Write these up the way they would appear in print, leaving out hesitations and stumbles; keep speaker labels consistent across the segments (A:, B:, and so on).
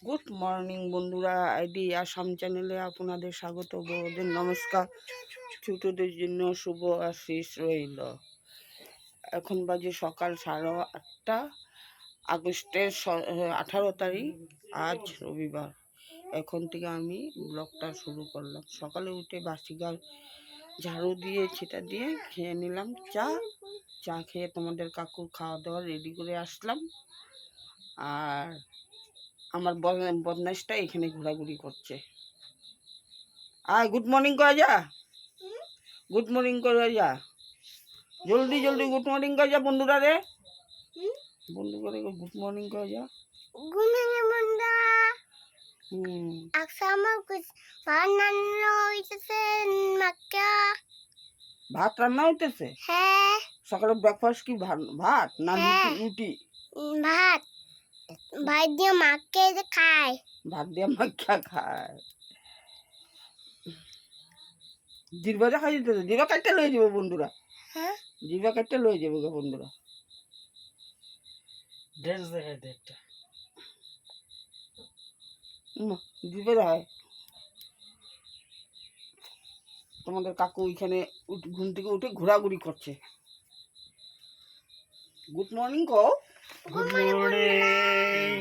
A: Good morning বন্ধুরা, ID Assam চ্যানেলে আপনাদের স্বাগত। বড়দের নমস্কার, ছোটদের জন্য শুভ আশিস রইল। এখন বাজে সকাল 8:30, আগস্টের 18 তারিখ, আজ রবিবার। এখন থেকে আমি ব্লগটা শুরু করলাম। সকালে উঠে বাসি গাল ঝাড়ু দিয়ে ছিটা দিয়ে খেয়ে নিলাম চা খেয়ে তোমাদের কাকুর খাওয়া দাওয়া রেডি করে আসলাম। আর আমার বদমাইশটা এখানে ঘোরাঘুরি করছে। গুড মর্নিং করে যা, গুড মর্নিং করে যা, জলদি জলদি গুড মর্নিং করে যা বন্ধুরা রে, বন্ধু করে গুড মর্নিং করে যা।
B: গুড মর্নিং বন্ধুরা।
A: ভাত রান্না হইতেছে?
B: হ্যাঁ।
A: সকালে ব্রেকফাস্ট কি ভাত না রুটি?
B: ভাত। ভাত দিয়ে মাকে খায়।
A: ভাত দিয়ে মাখা খায়। জিরবাজা খাই দিতেছে, জিরা কাটতে লয়ে যাবো বন্ধুরা।
B: হ্যাঁ,
A: জিরা কাটতে লয়ে যাবো গা বন্ধুরা।
C: ড্রেস দেখাই দে একটা।
A: দিবে হয়। তোমাদের কাকু এখানে ঘুম থেকে উঠে ঘোরাঘুরি করছে। গুড মর্নিং কো।
C: Good morning.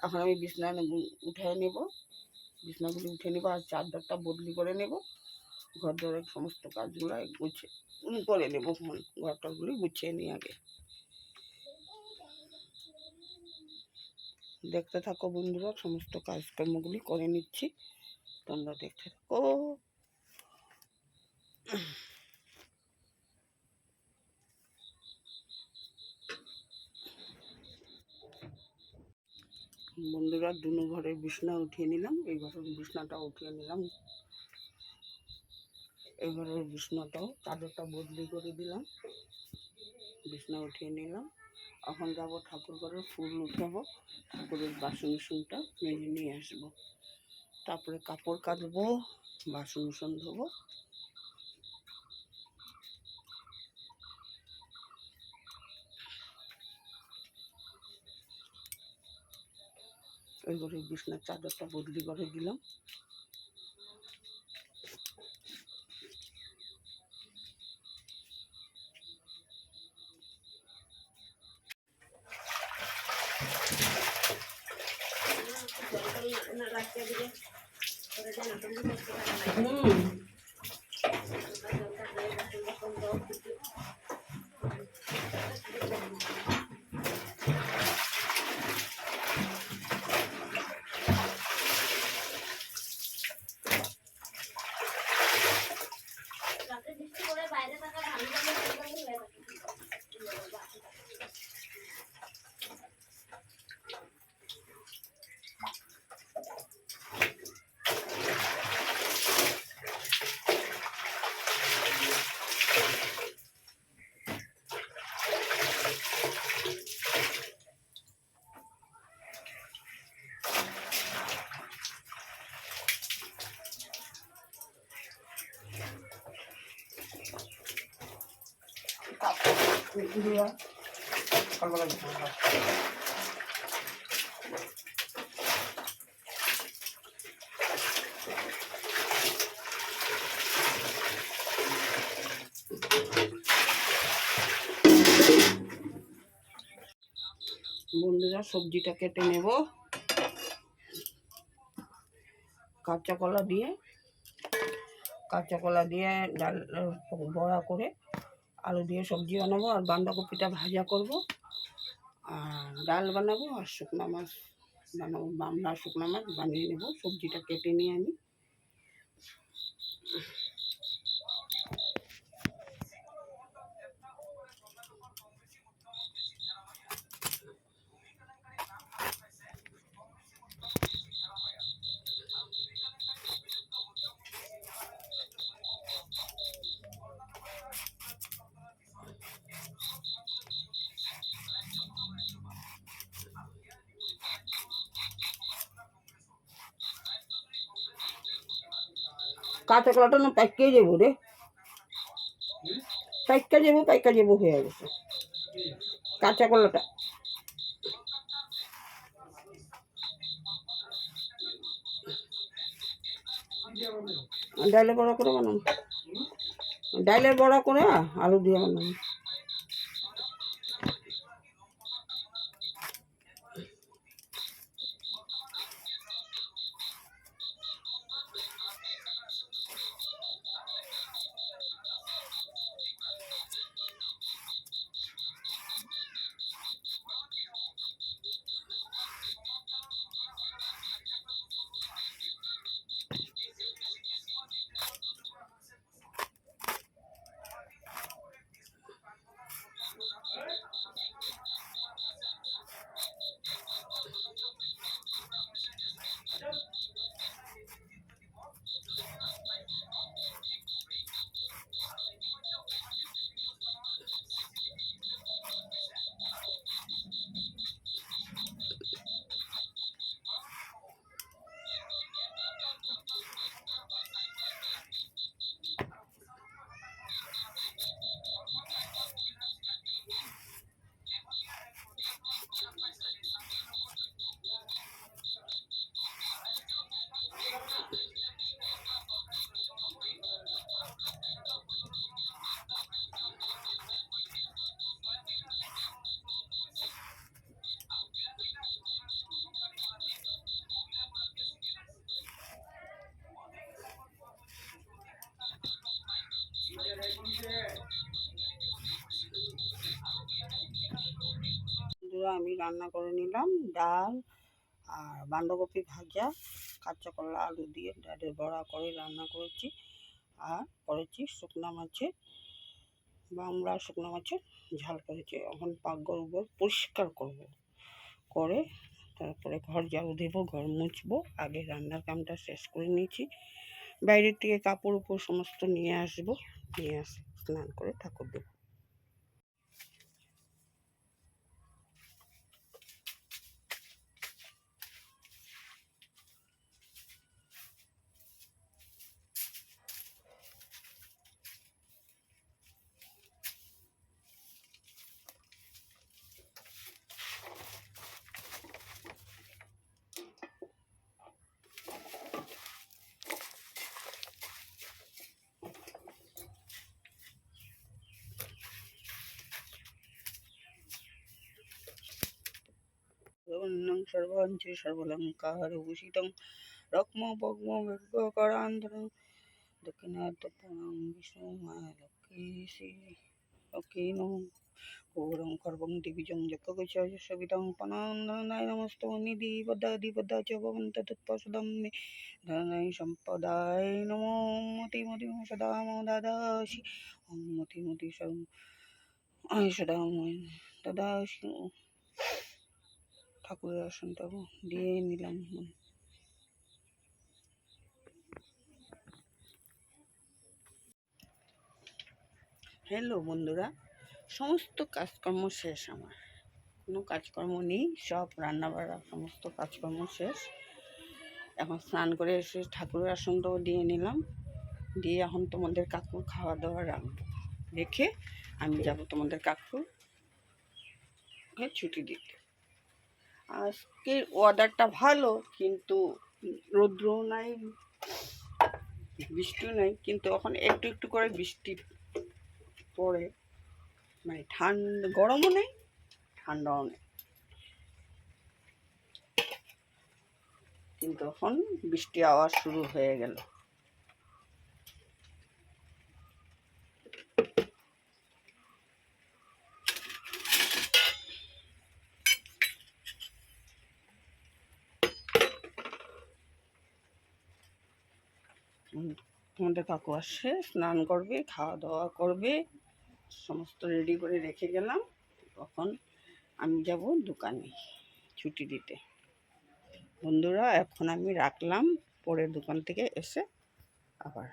A: এখন আমি বিছনা উঠে নেব, বিছনাগুলি উঠে নেব আর চাদরটা বদলি করে নেব। ঘর দরের সমস্ত কাজগুলো গুছিয়ে করে নেব। ঘরটাগুলি গুছিয়ে নিই আগে। দেখতে থাকো বন্ধুরা, সমস্ত কাজকর্মগুলি করে নিচ্ছি, তোমরা দেখতে থাকো। বন্ধুরা, দুনো ঘরের বিছনা উঠিয়ে নিলাম, এই ঘরের বিছনাটা উঠিয়ে নিলাম, এই ঘরের বিছনাটাও চাদরটা বদলি করে দিলাম, বিছনা উঠিয়ে নিলাম। এখন যাবো ঠাকুর ঘরে ফুল উঠাবো, ঠাকুরের বাসন উসনটা মেজে নিয়ে আসবো, তারপরে কাপড় কাচবো, বাসন উসন ধোবো। ওই ঘরের বিছনার চাদরটা বদলি করে দিলাম। বন্ধুরা, সবজিটা কেটে নেব। কাঁচা কলা দিয়ে ডাল বড়া করে আলু দিয়ে সবজি বানাবো, আর বাঁধাকপিটা ভাজা করব, আর ডাল বানাবো, আর শুকনো মাছ বানাবো। বাংলা শুকনো মাছ বানিয়ে নেব। সবজিটা কেটে নিয়ে আমি কাঁচা কলাটা না পাইকে যাবো রে, পাইকা যাবো হয়ে গেছে কাঁচা কলাটা। ডাইলের বড়া করে বানাবো, ডাইলের বড়া করে আলু দিয়ে বানাবো। বন্ধুরা, আমি রান্না করে নিলাম ডাল আর বাঁধাকপি ভাজা, কাঁচা কলা আলু দিয়ে ডালের বড়া করে রান্না করেছি, আর করেছি শুকনো মাছের বাংলা শুকনো মাছের ঝাল করেছি। এখন পাকঘর পরিষ্কার করব, করে তারপরে ঘর ঝাড়ু দেবো, ঘর মুছবো। আগে রান্নার কামটা শেষ করে নিয়েছি, বাইরের থেকে কাপড় উপর সমস্ত নিয়ে আসবো, নিয়ে আসে স্নান করে ঠাকুর দেবো। সর্বাঞ্চে সর্বলঙ্কার ভূষিতং রক্ম পগ্ম বিজ্ঞকরান্ধরং দক্ষিণাত্তপরং বিষ্ণু মায়া লক্ষ্মী শ্রী লক্ষ্মী নম গৌরং খর্বং দিবিজং যজ্ঞগোচর্য সবিতং পনান্দনায় নমস্ত নিধিপদাধিপদা চ ভবন্ত তৎপসদম মে ধনায় সম্পদায় নমো মতি মতি সদা দাদাসি ওম মতি মতি সদা দাদাসি। ঠাকুরের আসনটা দিয়ে নিলাম। হ্যালো বন্ধুরা, সমস্ত কাজকর্ম শেষ, আমার কোনো কাজকর্ম নেই, সব রান্নাবাড়া সমস্ত কাজকর্ম শেষ। এখন স্নান করে এসে ঠাকুরের আসনটাও দিয়ে নিলাম, দিয়ে এখন তোমাদের কাকুর খাওয়া দাওয়া রাখবো, রেখে আমি যাব তোমাদের কাকুকে ছুটি দিতে। আজকের ওয়েদারটা ভালো, কিন্তু রৌদ্রও নাই বৃষ্টিও নাই, কিন্তু এখন একটু একটু করে বৃষ্টি পড়ে, মানে ঠান্ডা গরমও নেই ঠান্ডাও নেই, কিন্তু এখন বৃষ্টি আওয়াজ শুরু হয়ে গেল। তোমাদের কাকু আসে, স্নান করবে, খাওয়া দাওয়া করবে, সমস্ত রেডি করে রেখে গেলাম। তখন আমি যাব দোকানে ছুটি দিতে। বন্ধুরা, এখন আমি রাখলাম, পরে দোকান থেকে এসে আবার।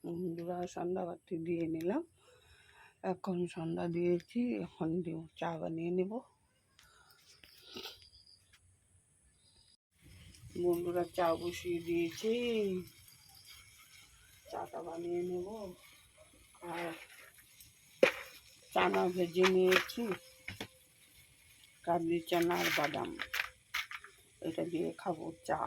A: বন্ধুরা সন্ধ্যা বাতি দিয়ে নিলাম। এখন সন্ধ্যা দিয়েছি, এখন দিব চা বানিয়ে নেব। বন্ধুরা চা বসিয়ে দিয়েছি, চাটা বানিয়ে নেব। আর চানা ভেজে নিয়েছি, কাবলি চানা আর বাদাম, এটা দিয়ে খাবো চা।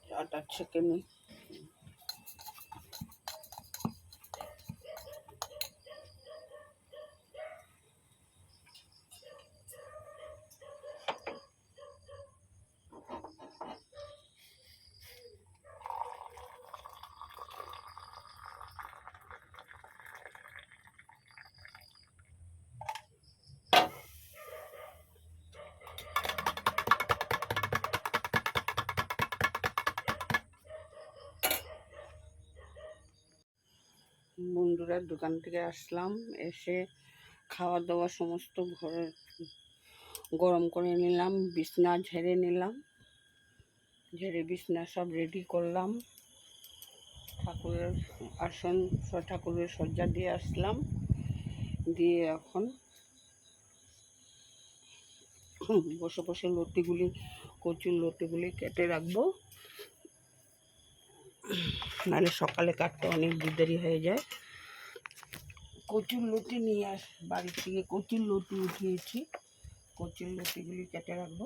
A: চাটা ছেঁকে নিই। বন্ধুরা দোকান থেকে আসলাম, এসে খাওয়া দাওয়া সমস্ত ঘরে গরম করে নিলাম, বিছনা ঝেড়ে নিলাম, ঝেড়ে বিছনা সব রেডি করলাম। ঠাকুরের আসন ঠাকুরের সজ্জা দিয়ে আসলাম, দিয়ে এখন বসে বসে লতিগুলি, কচুর লতিগুলি কেটে রাখবো, নাহলে সকালে কাটতে অনেক দেরি হয়ে যায়। কচুর লতি নিয়ে বাড়ি থেকে কচুর লতি উঠিয়েছি, কচুর লতিগুলি কেটে রাখবো।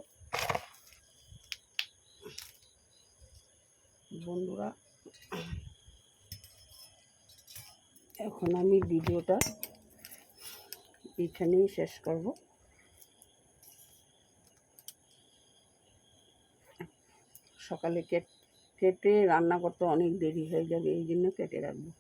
A: বন্ধুরা এখন আমি ভিডিওটা এখানেই শেষ করব। সকালে কেটে রান্না করতে অনেক দেরি হয়ে যাবে, এই জন্য কেটে রাখবো।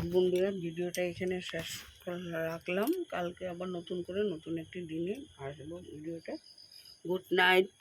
A: বন্ধুরা ভিডিওটা এখানে শেষ রাখলাম। কালকে আবার নতুন করে নতুন একটি দিনে আসবো ভিডিওটা। Good night.